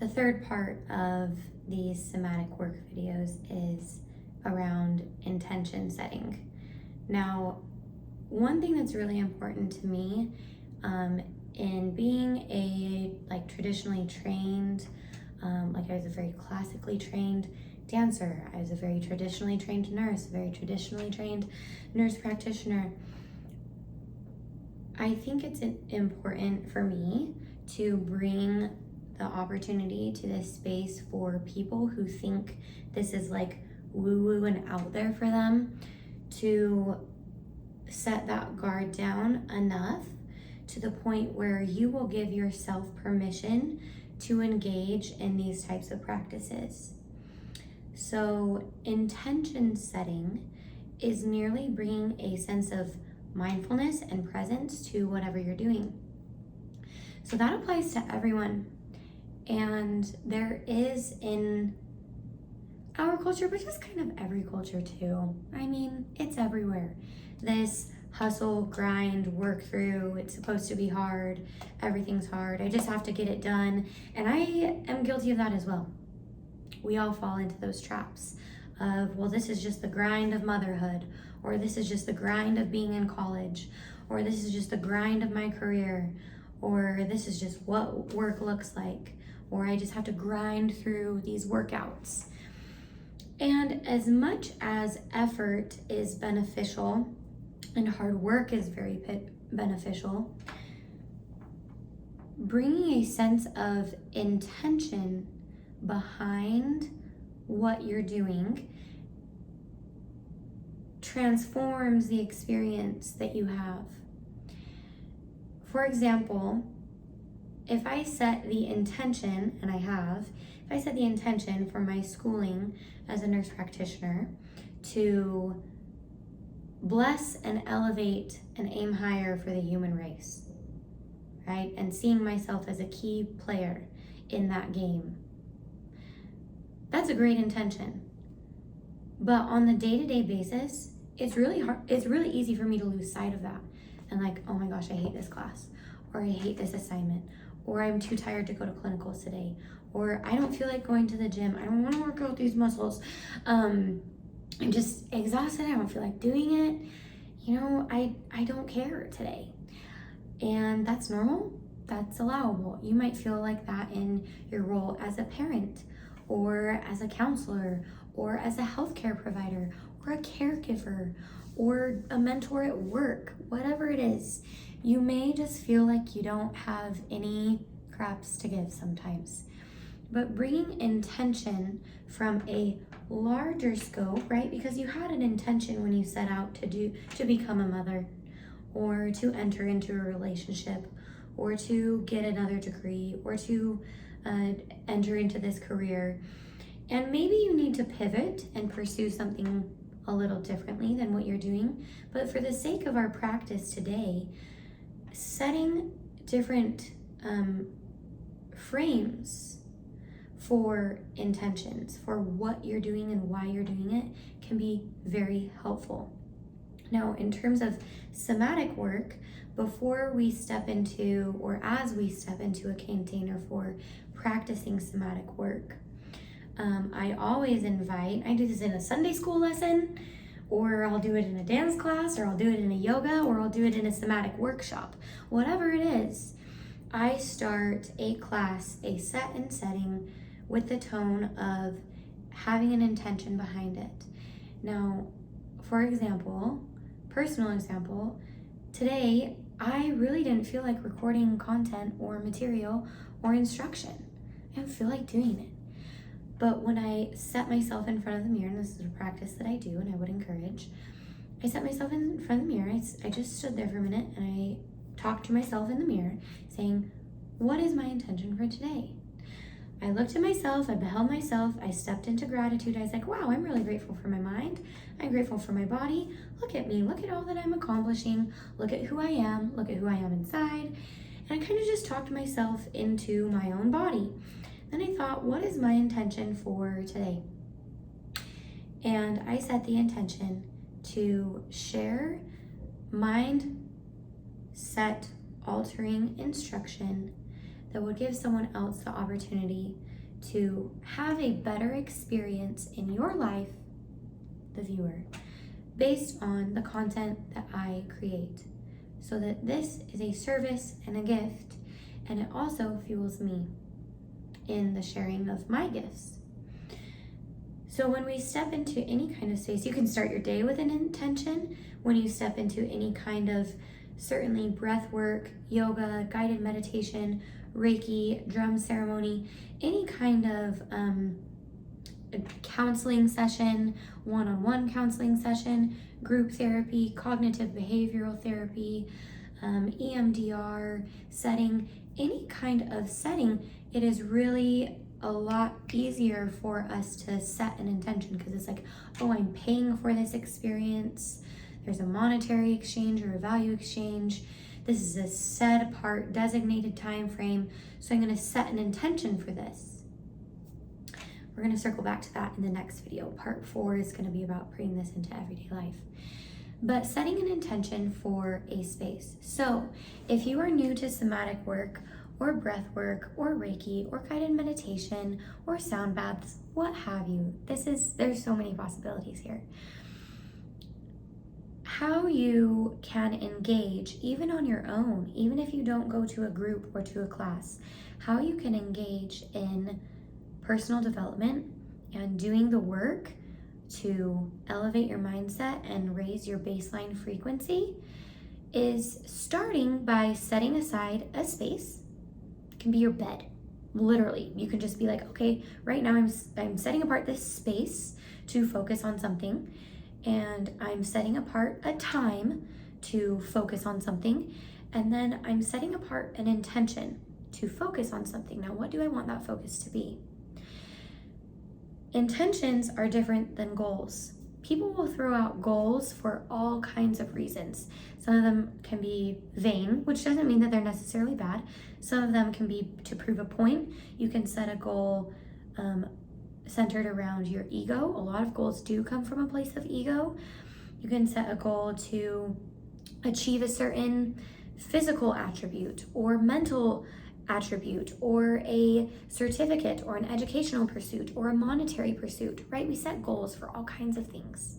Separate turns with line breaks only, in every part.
The third part of these somatic work videos is around intention setting. Now, one thing that's really important to me in being a traditionally trained, I was a very classically trained dancer, I was a very traditionally trained nurse, very traditionally trained nurse practitioner. I think it's important for me to bring the opportunity to this space for people who think this is like woo-woo and out there for them, to set that guard down enough to the point where you will give yourself permission to engage in these types of practices. So intention setting is merely bringing a sense of mindfulness and presence to whatever you're doing. So that applies to everyone. And there is in our culture, but just kind of every culture too. I mean, it's everywhere. This hustle, grind, work through, it's supposed to be hard, everything's hard, I just have to get it done. And I am guilty of that as well. We all fall into those traps of, well, this is just the grind of motherhood, or this is just the grind of being in college, or this is just the grind of my career, or this is just what work looks like, or I just have to grind through these workouts. And as much as effort is beneficial and hard work is very beneficial, bringing a sense of intention behind what you're doing transforms the experience that you have. For example, if I set the intention, and I have, if I set the intention for my schooling as a nurse practitioner to bless and elevate and aim higher for the human race, right? And seeing myself as a key player in that game. That's a great intention. But on the day-to-day basis, it's really hard. It's really easy for me to lose sight of that. And like, oh my gosh, I hate this class, or I hate this assignment, or I'm too tired to go to clinicals today, or I don't feel like going to the gym. I don't want to work out these muscles. I'm just exhausted. I don't feel like doing it. You know, I don't care today. And that's normal. That's allowable. You might feel like that in your role as a parent, or as a counselor, or as a healthcare provider, or a caregiver, or a mentor at work, whatever it is. You may just feel like you don't have any craps to give sometimes. But bringing intention from a larger scope, right? Because you had an intention when you set out to become a mother, or to enter into a relationship, or to get another degree, or to enter into this career. And maybe you need to pivot and pursue something a little differently than what you're doing. But for the sake of our practice today, setting different frames for intentions, for what you're doing and why you're doing it, can be very helpful. Now, in terms of somatic work, before we step into, or as we step into a container for practicing somatic work, I always invite, I do this in a Sunday school lesson, or I'll do it in a dance class, or I'll do it in a yoga, or I'll do it in a somatic workshop. Whatever it is, I start a class, a set and setting, with the tone of having an intention behind it. Now, for example, personal example, today I really didn't feel like recording content or material or instruction. I didn't feel like doing it. But when I set myself in front of the mirror, and this is a practice that I do and I would encourage, I set myself in front of the mirror, I just stood there for a minute and I talked to myself in the mirror saying, what is my intention for today? I looked at myself, I beheld myself, I stepped into gratitude. I was like, wow, I'm really grateful for my mind. I'm grateful for my body. Look at me, look at all that I'm accomplishing. Look at who I am, look at who I am inside. And I kind of just talked myself into my own body. Then I thought, what is my intention for today? And I set the intention to share mind-set altering instruction that would give someone else the opportunity to have a better experience in your life, the viewer, based on the content that I create. So that this is a service and a gift, and it also fuels me in the sharing of my gifts. So when we step into any kind of space, you can start your day with an intention. When you step into any kind of, certainly breath work, yoga, guided meditation, Reiki, drum ceremony, any kind of a counseling session, one-on-one counseling session, group therapy, cognitive behavioral therapy, EMDR setting, any kind of setting, it is really a lot easier for us to set an intention, because it's like, oh, I'm paying for this experience. There's a monetary exchange or a value exchange. This is a set apart, designated time frame. So I'm going to set an intention for this. We're going to circle back to that in the next video. Part 4 is going to be about bringing this into everyday life. But setting an intention for a space. So if you are new to somatic work, or breath work, or Reiki, or guided meditation, or sound baths, what have you, there's so many possibilities here. How you can engage, even on your own, even if you don't go to a group or to a class, how you can engage in personal development and doing the work to elevate your mindset and raise your baseline frequency is starting by setting aside a space. It can be your bed. Literally, you can just be like, okay, right now I'm setting apart this space to focus on something, and I'm setting apart a time to focus on something, and then I'm setting apart an intention to focus on something. Now, what do I want that focus to be? Intentions are different than goals. People will throw out goals for all kinds of reasons. Some of them can be vain, which doesn't mean that they're necessarily bad. Some of them can be to prove a point. You can set a goal centered around your ego. A lot of goals do come from a place of ego. You can set a goal to achieve a certain physical attribute or mental attribute or a certificate or an educational pursuit or a monetary pursuit, right? We set goals for all kinds of things.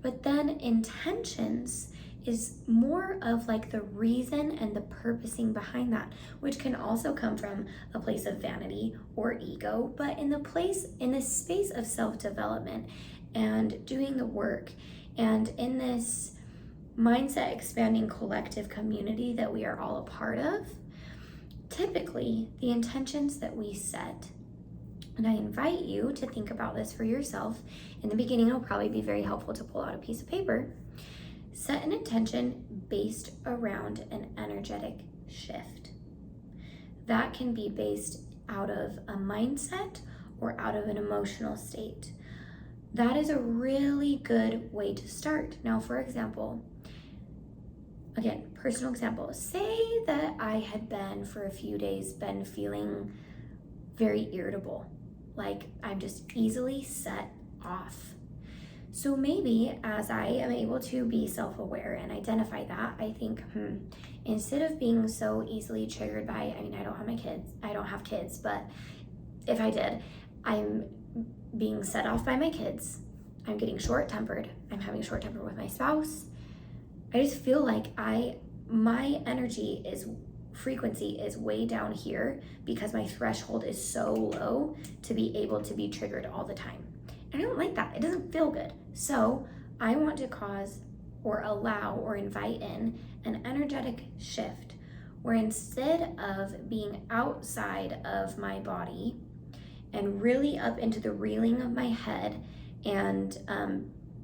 But then intentions is more of like the reason and the purposing behind that, which can also come from a place of vanity or ego, but in this space of self-development and doing the work, and in this mindset expanding collective community that we are all a part of. Typically, the intentions that we set, and I invite you to think about this for yourself. In the beginning, it'll probably be very helpful to pull out a piece of paper. Set an intention based around an energetic shift. That can be based out of a mindset or out of an emotional state. That is a really good way to start. Now, for example, again, personal example, say that I had for a few days, been feeling very irritable, like I'm just easily set off. So maybe as I am able to be self-aware and identify that, I think, instead of being so easily triggered by, I don't have kids, but if I did, I'm being set off by my kids. I'm getting short-tempered. I'm having short temper with my spouse. I just feel like my frequency is way down here because my threshold is so low to be able to be triggered all the time. And I don't like that. It doesn't feel good. So I want to cause or allow or invite in an energetic shift where instead of being outside of my body and really up into the reeling of my head and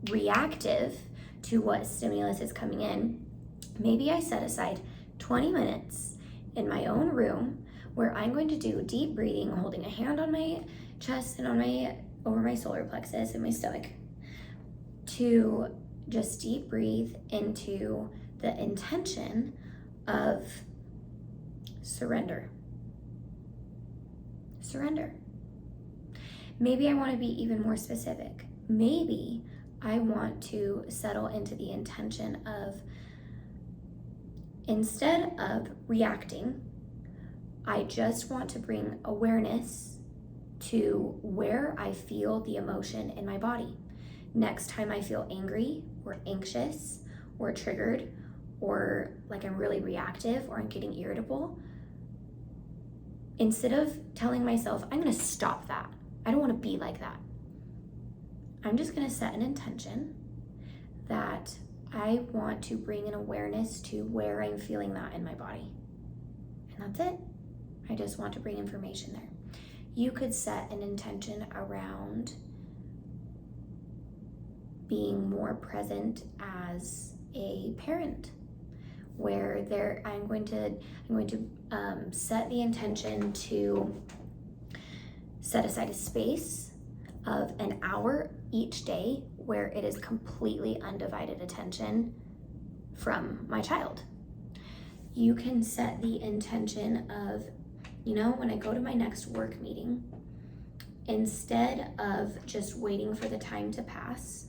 reactive to what stimulus is coming in, maybe I set aside 20 minutes in my own room where I'm going to do deep breathing, holding a hand on my chest and over my solar plexus and my stomach, to just deep breathe into the intention of surrender. Surrender. Maybe I want to be even more specific. Maybe I want to settle into the intention of, instead of reacting, I just want to bring awareness to where I feel the emotion in my body. Next time I feel angry or anxious or triggered or like I'm really reactive or I'm getting irritable, instead of telling myself, I'm gonna stop that, I don't wanna be like that, I'm just gonna set an intention that I want to bring an awareness to where I'm feeling that in my body. And that's it. I just want to bring information there. You could set an intention around being more present as a parent, where I'm going to set the intention to set aside a space of an hour each day where it is completely undivided attention from my child. You can set the intention of, when I go to my next work meeting, instead of just waiting for the time to pass,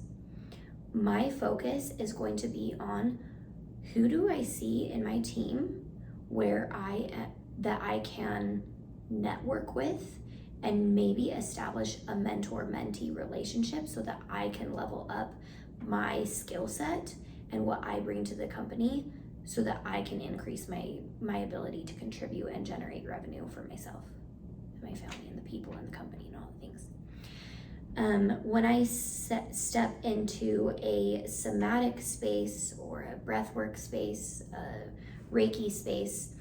my focus is going to be on who do I see in my team that I can network with and maybe establish a mentor-mentee relationship so that I can level up my skill set and what I bring to the company so that I can increase my ability to contribute and generate revenue for myself and my family and the people in the company and all the things. When I step into a somatic space or a breathwork space, a Reiki space,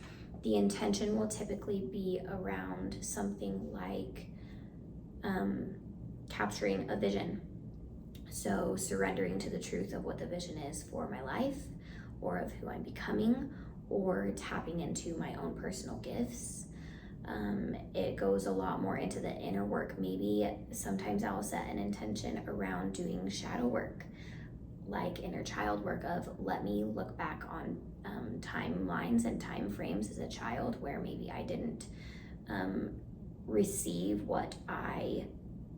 the intention will typically be around something like capturing a vision. So surrendering to the truth of what the vision is for my life or of who I'm becoming, or tapping into my own personal gifts. It goes a lot more into the inner work. Maybe sometimes I'll set an intention around doing shadow work, like inner child work of let me look back on timelines and time frames as a child where maybe I didn't receive what I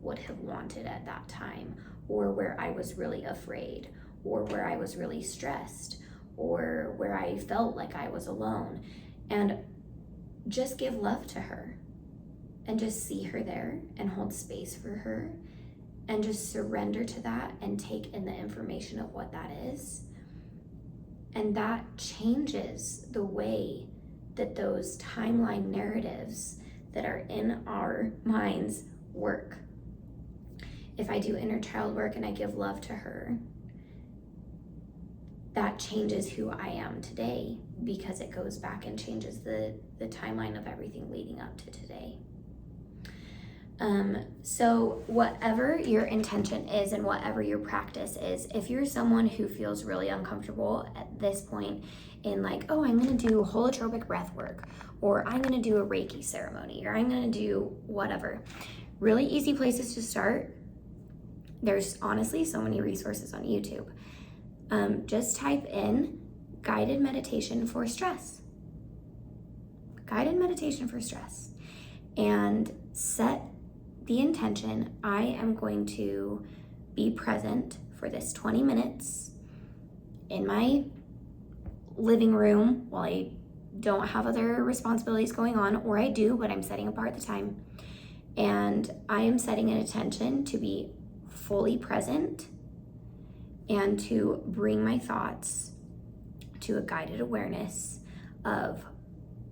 would have wanted at that time, or where I was really afraid, or where I was really stressed, or where I felt like I was alone, and just give love to her and just see her there and hold space for her and just surrender to that and take in the information of what that is. And that changes the way that those timeline narratives that are in our minds work. If I do inner child work and I give love to her, that changes who I am today because it goes back and changes the timeline of everything leading up to today. So whatever your intention is and whatever your practice is, if you're someone who feels really uncomfortable at this point in like, oh, I'm gonna do holotropic breath work, or I'm gonna do a Reiki ceremony, or I'm gonna do whatever, really easy places to start. There's honestly so many resources on YouTube. Just type in guided meditation for stress. Guided meditation for stress. And set the intention, I am going to be present for this 20 minutes in my living room while I don't have other responsibilities going on, or I do, but I'm setting apart the time. And I am setting an intention to be fully present and to bring my thoughts to a guided awareness of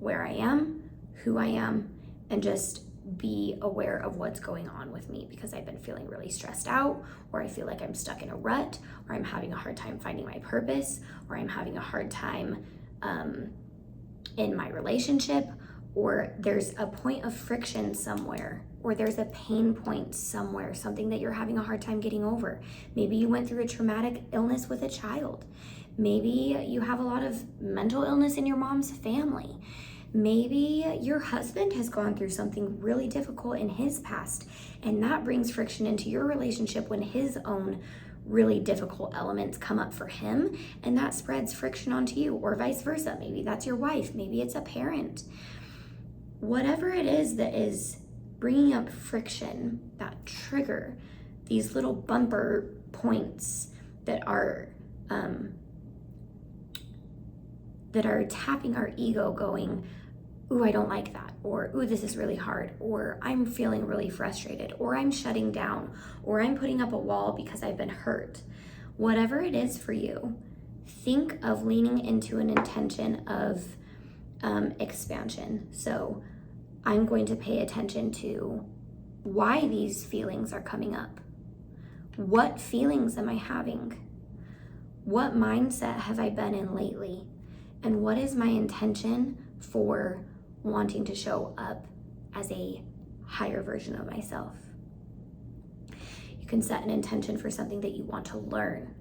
where I am, who I am, and just be aware of what's going on with me because I've been feeling really stressed out, or I feel like I'm stuck in a rut, or I'm having a hard time finding my purpose, or I'm having a hard time in my relationship, or there's a point of friction somewhere, or there's a pain point somewhere, something that you're having a hard time getting over. Maybe you went through a traumatic illness with a child. Maybe you have a lot of mental illness in your mom's family. Maybe your husband has gone through something really difficult in his past, and that brings friction into your relationship when his own really difficult elements come up for him, and that spreads friction onto you, or vice versa. Maybe that's your wife, maybe it's a parent. Whatever it is that is bringing up friction, that trigger, these little bumper points that are tapping our ego going, ooh, I don't like that, or ooh, this is really hard, or I'm feeling really frustrated, or I'm shutting down, or I'm putting up a wall because I've been hurt. Whatever it is for you, think of leaning into an intention of expansion. So I'm going to pay attention to why these feelings are coming up. What feelings am I having? What mindset have I been in lately? And what is my intention for wanting to show up as a higher version of myself? You can set an intention for something that you want to learn,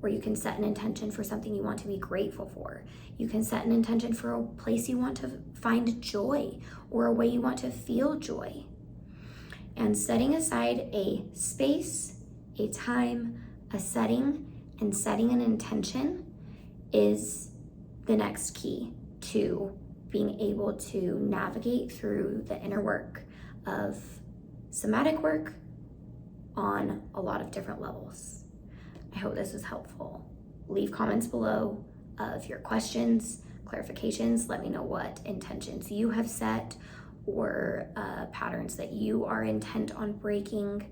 or you can set an intention for something you want to be grateful for. You can set an intention for a place you want to find joy, or a way you want to feel joy. And setting aside a space, a time, a setting, and setting an intention is the next key to being able to navigate through the inner work of somatic work on a lot of different levels. I hope this was helpful. Leave comments below of your questions, clarifications. Let me know what intentions you have set, or patterns that you are intent on breaking.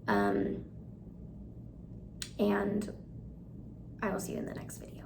And I will see you in the next video.